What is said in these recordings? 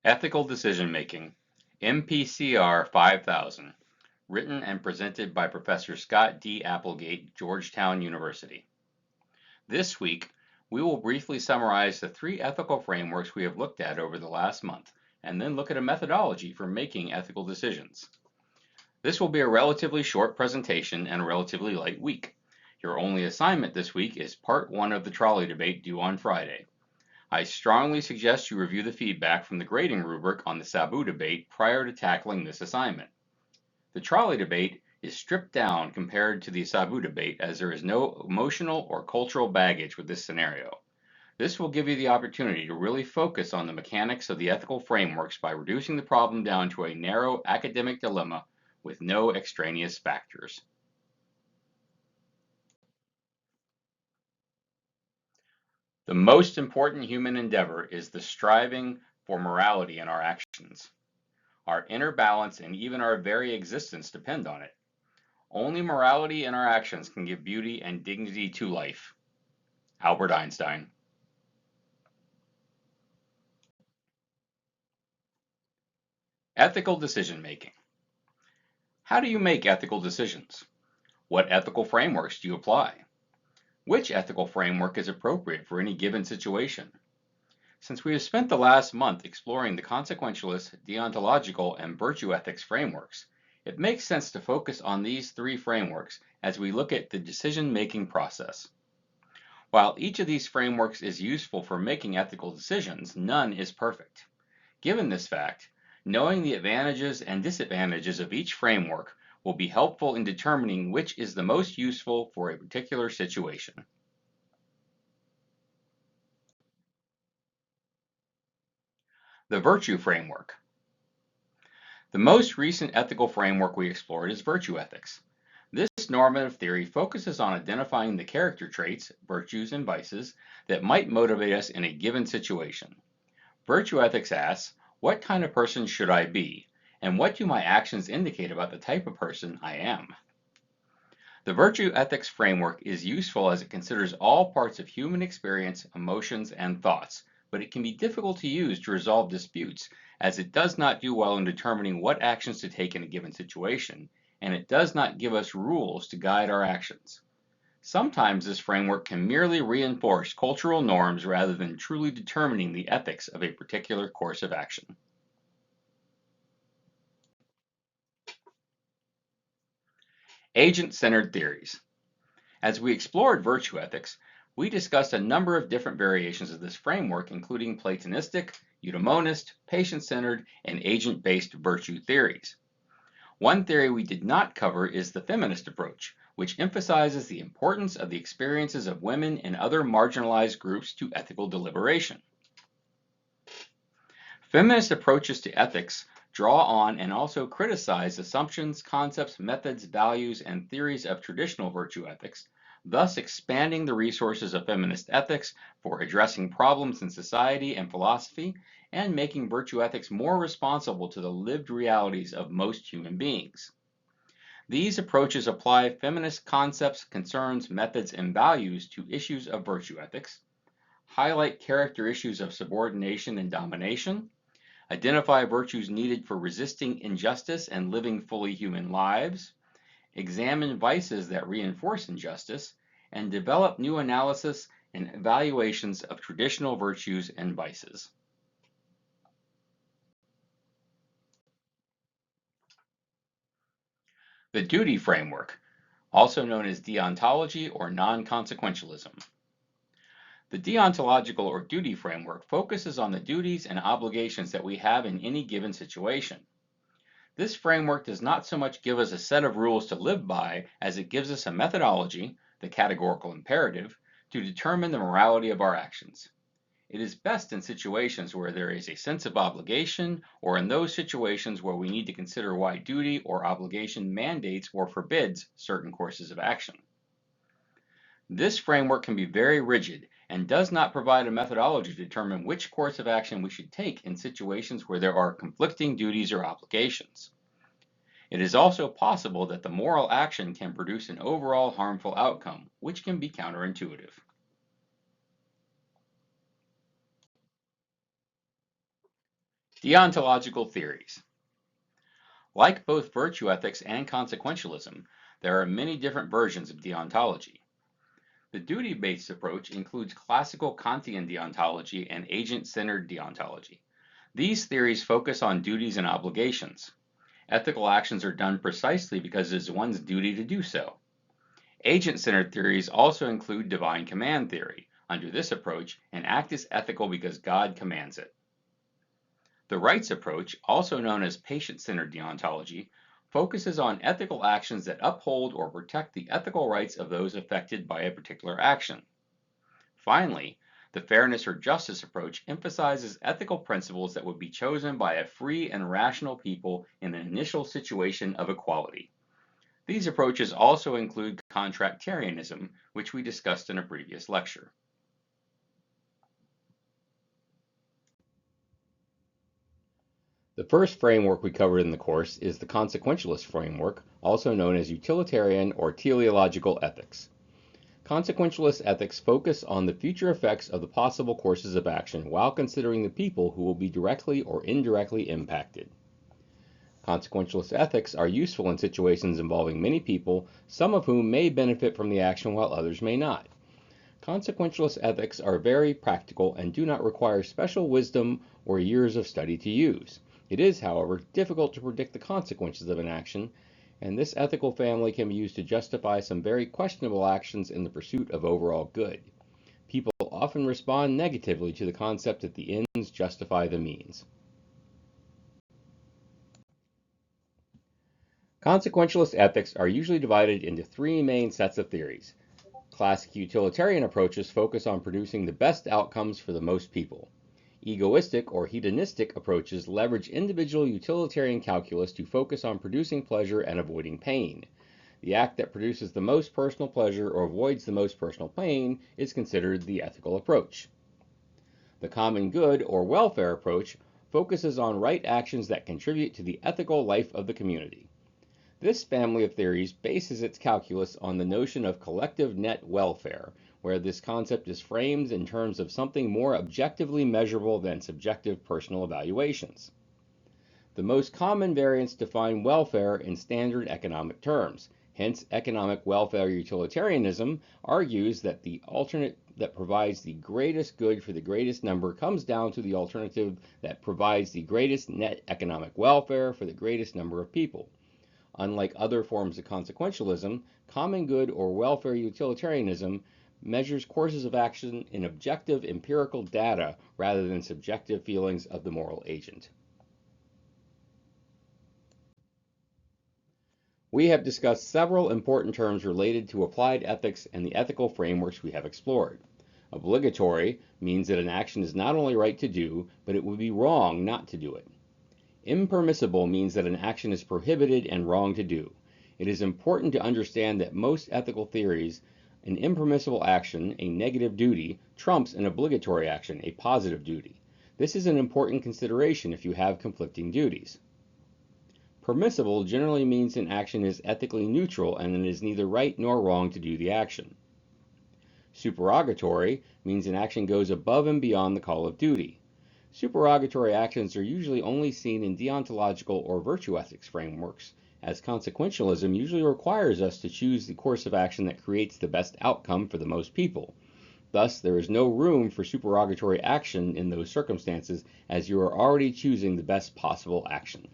Ethical Decision Making, MPCR 5000, written and presented by Professor Scott D. Applegate, Georgetown University. This week, we will briefly summarize the three ethical frameworks we have looked at over the last month, and then look at a methodology for making ethical decisions. This will be a relatively short presentation and a relatively light week. Your only assignment this week is part 1 of the trolley debate due on Friday. I strongly suggest you review the feedback from the grading rubric on the Sabu debate prior to tackling this assignment. The trolley debate is stripped down compared to the Sabu debate as there is no emotional or cultural baggage with this scenario. This will give you the opportunity to really focus on the mechanics of the ethical frameworks by reducing the problem down to a narrow academic dilemma with no extraneous factors. The most important human endeavor is the striving for morality in our actions. Our inner balance and even our very existence depend on it. Only morality in our actions can give beauty and dignity to life. Albert Einstein. Ethical decision making. How do you make ethical decisions? What ethical frameworks do you apply? Which ethical framework is appropriate for any given situation? Since we have spent the last month exploring the consequentialist, deontological, and virtue ethics frameworks, it makes sense to focus on these three frameworks as we look at the decision-making process. While each of these frameworks is useful for making ethical decisions, none is perfect. Given this fact, knowing the advantages and disadvantages of each framework will be helpful in determining which is the most useful for a particular situation. The virtue framework. The most recent ethical framework we explored is virtue ethics. This normative theory focuses on identifying the character traits, virtues, and vices that might motivate us in a given situation. Virtue ethics asks, what kind of person should I be? And what do my actions indicate about the type of person I am? The virtue ethics framework is useful as it considers all parts of human experience, emotions, and thoughts, but it can be difficult to use to resolve disputes as it does not do well in determining what actions to take in a given situation, and it does not give us rules to guide our actions. Sometimes this framework can merely reinforce cultural norms rather than truly determining the ethics of a particular course of action. Agent-centered theories. As we explored virtue ethics, we discussed a number of different variations of this framework, including Platonistic, eudaemonist, patient-centered, and agent-based virtue theories. One theory we did not cover is the feminist approach, which emphasizes the importance of the experiences of women and other marginalized groups to ethical deliberation. Feminist approaches to ethics draw on and also criticize assumptions, concepts, methods, values, and theories of traditional virtue ethics, thus expanding the resources of feminist ethics for addressing problems in society and philosophy, and making virtue ethics more responsible to the lived realities of most human beings. These approaches apply feminist concepts, concerns, methods, and values to issues of virtue ethics, highlight character issues of subordination and domination, identify virtues needed for resisting injustice and living fully human lives, examine vices that reinforce injustice, and develop new analysis and evaluations of traditional virtues and vices. The duty framework, also known as deontology or non-consequentialism. The deontological or duty framework focuses on the duties and obligations that we have in any given situation. This framework does not so much give us a set of rules to live by as it gives us a methodology, the categorical imperative, to determine the morality of our actions. It is best in situations where there is a sense of obligation or in those situations where we need to consider why duty or obligation mandates or forbids certain courses of action. This framework can be very rigid and does not provide a methodology to determine which course of action we should take in situations where there are conflicting duties or obligations. It is also possible that the moral action can produce an overall harmful outcome, which can be counterintuitive. Deontological theories. Like both virtue ethics and consequentialism, there are many different versions of deontology. The duty-based approach includes classical Kantian deontology and agent-centered deontology. These theories focus on duties and obligations. Ethical actions are done precisely because it is one's duty to do so. Agent-centered theories also include divine command theory. Under this approach, an act is ethical because God commands it. The rights approach, also known as patient-centered deontology, focuses on ethical actions that uphold or protect the ethical rights of those affected by a particular action. Finally, the fairness or justice approach emphasizes ethical principles that would be chosen by a free and rational people in an initial situation of equality. These approaches also include contractarianism, which we discussed in a previous lecture. The first framework we covered in the course is the consequentialist framework, also known as utilitarian or teleological ethics. Consequentialist ethics focus on the future effects of the possible courses of action while considering the people who will be directly or indirectly impacted. Consequentialist ethics are useful in situations involving many people, some of whom may benefit from the action while others may not. Consequentialist ethics are very practical and do not require special wisdom or years of study to use. It is, however, difficult to predict the consequences of an action, and this ethical family can be used to justify some very questionable actions in the pursuit of overall good. People often respond negatively to the concept that the ends justify the means. Consequentialist ethics are usually divided into three main sets of theories. Classic utilitarian approaches focus on producing the best outcomes for the most people. Egoistic or hedonistic approaches leverage individual utilitarian calculus to focus on producing pleasure and avoiding pain. The act that produces the most personal pleasure or avoids the most personal pain is considered the ethical approach. The common good or welfare approach focuses on right actions that contribute to the ethical life of the community. This family of theories bases its calculus on the notion of collective net welfare, where this concept is framed in terms of something more objectively measurable than subjective personal evaluations. The most common variants define welfare in standard economic terms. Hence, economic welfare utilitarianism argues that the alternate that provides the greatest good for the greatest number comes down to the alternative that provides the greatest net economic welfare for the greatest number of people. Unlike other forms of consequentialism, common good or welfare utilitarianism measures courses of action in objective empirical data rather than subjective feelings of the moral agent. We have discussed several important terms related to applied ethics and the ethical frameworks we have explored. Obligatory means that an action is not only right to do, but it would be wrong not to do it. Impermissible means that an action is prohibited and wrong to do. It is important to understand that most ethical theories, an impermissible action, a negative duty, trumps an obligatory action, a positive duty. This is an important consideration if you have conflicting duties. Permissible generally means an action is ethically neutral and it is neither right nor wrong to do the action. Supererogatory means an action goes above and beyond the call of duty. Supererogatory actions are usually only seen in deontological or virtue ethics frameworks, as consequentialism usually requires us to choose the course of action that creates the best outcome for the most people. Thus, there is no room for supererogatory action in those circumstances, as you are already choosing the best possible action.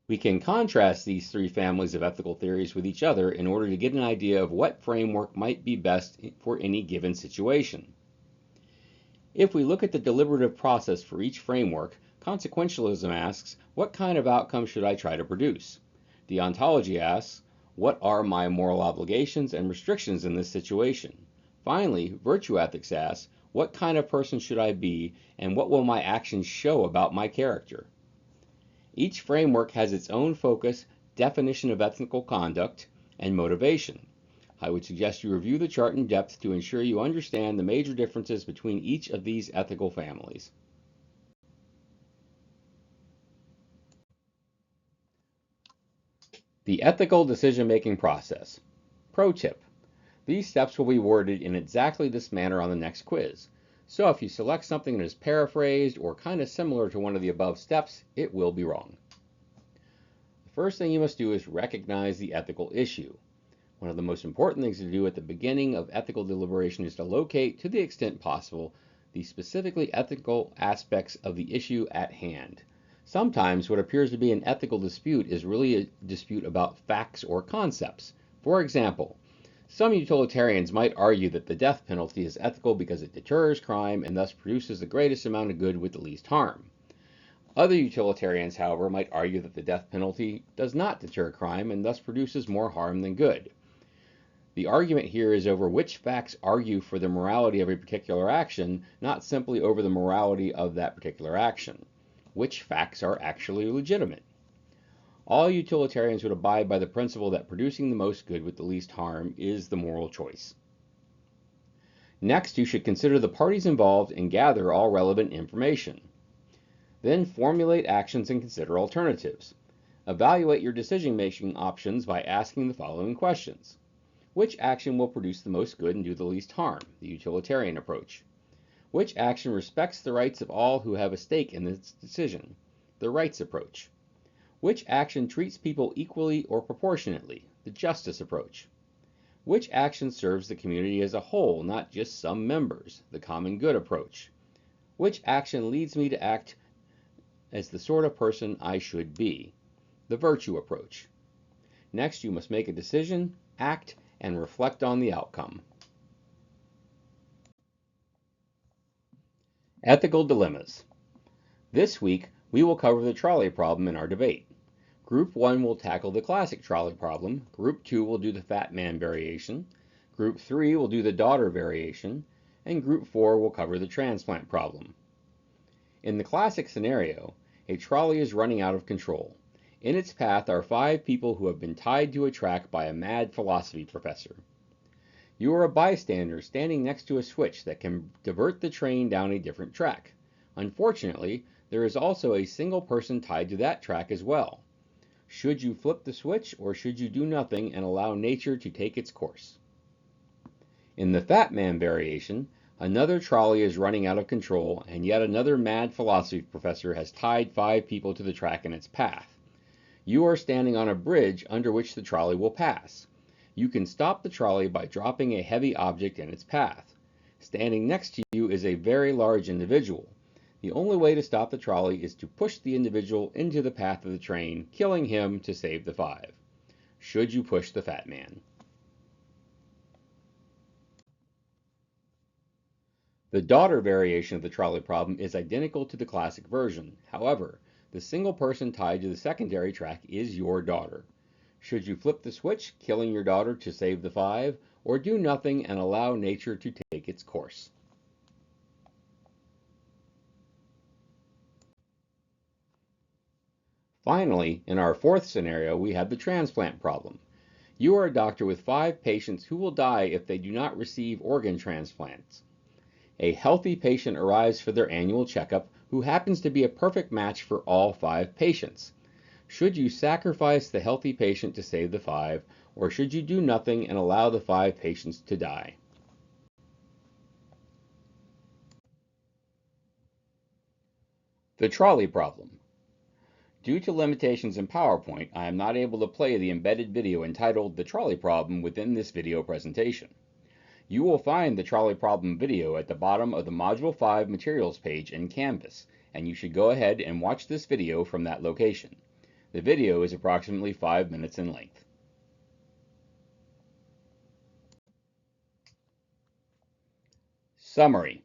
We can contrast these three families of ethical theories with each other in order to get an idea of what framework might be best for any given situation. If we look at the deliberative process for each framework, consequentialism asks, what kind of outcome should I try to produce? Deontology asks, what are my moral obligations and restrictions in this situation? Finally, virtue ethics asks, what kind of person should I be and what will my actions show about my character? Each framework has its own focus, definition of ethical conduct, and motivation. I would suggest you review the chart in depth to ensure you understand the major differences between each of these ethical families. The ethical decision-making process. Pro tip: These steps will be worded in exactly this manner on the next quiz. So if you select something that is paraphrased or kind of similar to one of the above steps, it will be wrong. The first thing you must do is recognize the ethical issue. One of the most important things to do at the beginning of ethical deliberation is to locate, to the extent possible, the specifically ethical aspects of the issue at hand. Sometimes what appears to be an ethical dispute is really a dispute about facts or concepts. For example, some utilitarians might argue that the death penalty is ethical because it deters crime and thus produces the greatest amount of good with the least harm. Other utilitarians, however, might argue that the death penalty does not deter crime and thus produces more harm than good. The argument here is over which facts argue for the morality of a particular action, not simply over the morality of that particular action. Which facts are actually legitimate? All utilitarians would abide by the principle that producing the most good with the least harm is the moral choice. Next, you should consider the parties involved and gather all relevant information. Then formulate actions and consider alternatives. Evaluate your decision-making options by asking the following questions. Which action will produce the most good and do the least harm? The utilitarian approach. Which action respects the rights of all who have a stake in this decision? The rights approach. Which action treats people equally or proportionately? The justice approach. Which action serves the community as a whole, not just some members? The common good approach. Which action leads me to act as the sort of person I should be? The virtue approach. Next, you must make a decision, act, and reflect on the outcome. Ethical dilemmas. This week, we will cover the trolley problem in our debate. Group 1 will tackle the classic trolley problem, Group 2 will do the fat man variation, Group 3 will do the daughter variation, and Group 4 will cover the transplant problem. In the classic scenario, a trolley is running out of control. In its path are 5 people who have been tied to a track by a mad philosophy professor. You are a bystander standing next to a switch that can divert the train down a different track. Unfortunately, there is also a single person tied to that track as well. Should you flip the switch or should you do nothing and allow nature to take its course? In the fat man variation, another trolley is running out of control and yet another mad philosophy professor has tied 5 people to the track in its path. You are standing on a bridge under which the trolley will pass. You can stop the trolley by dropping a heavy object in its path. Standing next to you is a very large individual. The only way to stop the trolley is to push the individual into the path of the train, killing him to save the 5. Should you push the fat man? The daughter variation of the trolley problem is identical to the classic version. However, the single person tied to the secondary track is your daughter. Should you flip the switch, killing your daughter to save the 5, or do nothing and allow nature to take its course? Finally, in our 4th scenario, we have the transplant problem. You are a doctor with 5 patients who will die if they do not receive organ transplants. A healthy patient arrives for their annual checkup who happens to be a perfect match for all 5 patients. Should you sacrifice the healthy patient to save the 5, or should you do nothing and allow the 5 patients to die? The trolley problem. Due to limitations in PowerPoint, I am not able to play the embedded video entitled The Trolley Problem within this video presentation. You will find the trolley problem video at the bottom of the Module 5 materials page in Canvas, and you should go ahead and watch this video from that location. The video is approximately 5 minutes in length. Summary.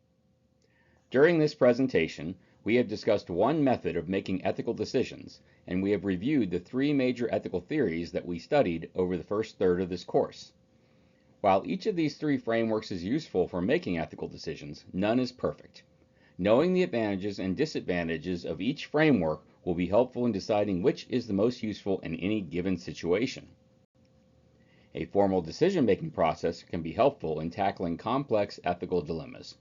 During this presentation, we have discussed one method of making ethical decisions, and we have reviewed the 3 major ethical theories that we studied over the first third of this course. While each of these 3 frameworks is useful for making ethical decisions, none is perfect. Knowing the advantages and disadvantages of each framework will be helpful in deciding which is the most useful in any given situation. A formal decision-making process can be helpful in tackling complex ethical dilemmas.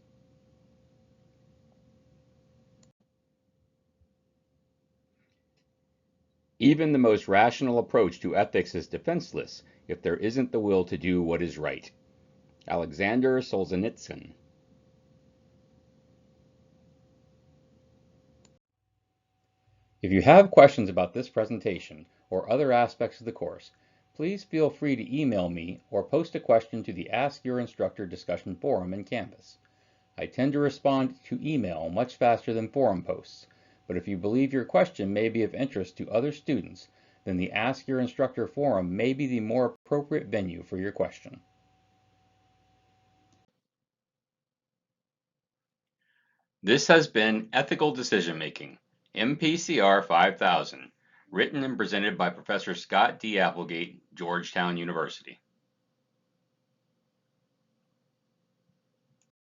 Even the most rational approach to ethics is defenseless if there isn't the will to do what is right. Alexander Solzhenitsyn. If you have questions about this presentation or other aspects of the course, please feel free to email me or post a question to the Ask Your Instructor discussion forum in Canvas. I tend to respond to email much faster than forum posts, but if you believe your question may be of interest to other students, then the Ask Your Instructor forum may be the more appropriate venue for your question. This has been Ethical Decision Making, MPCR 5000, written and presented by Professor Scott D. Applegate, Georgetown University.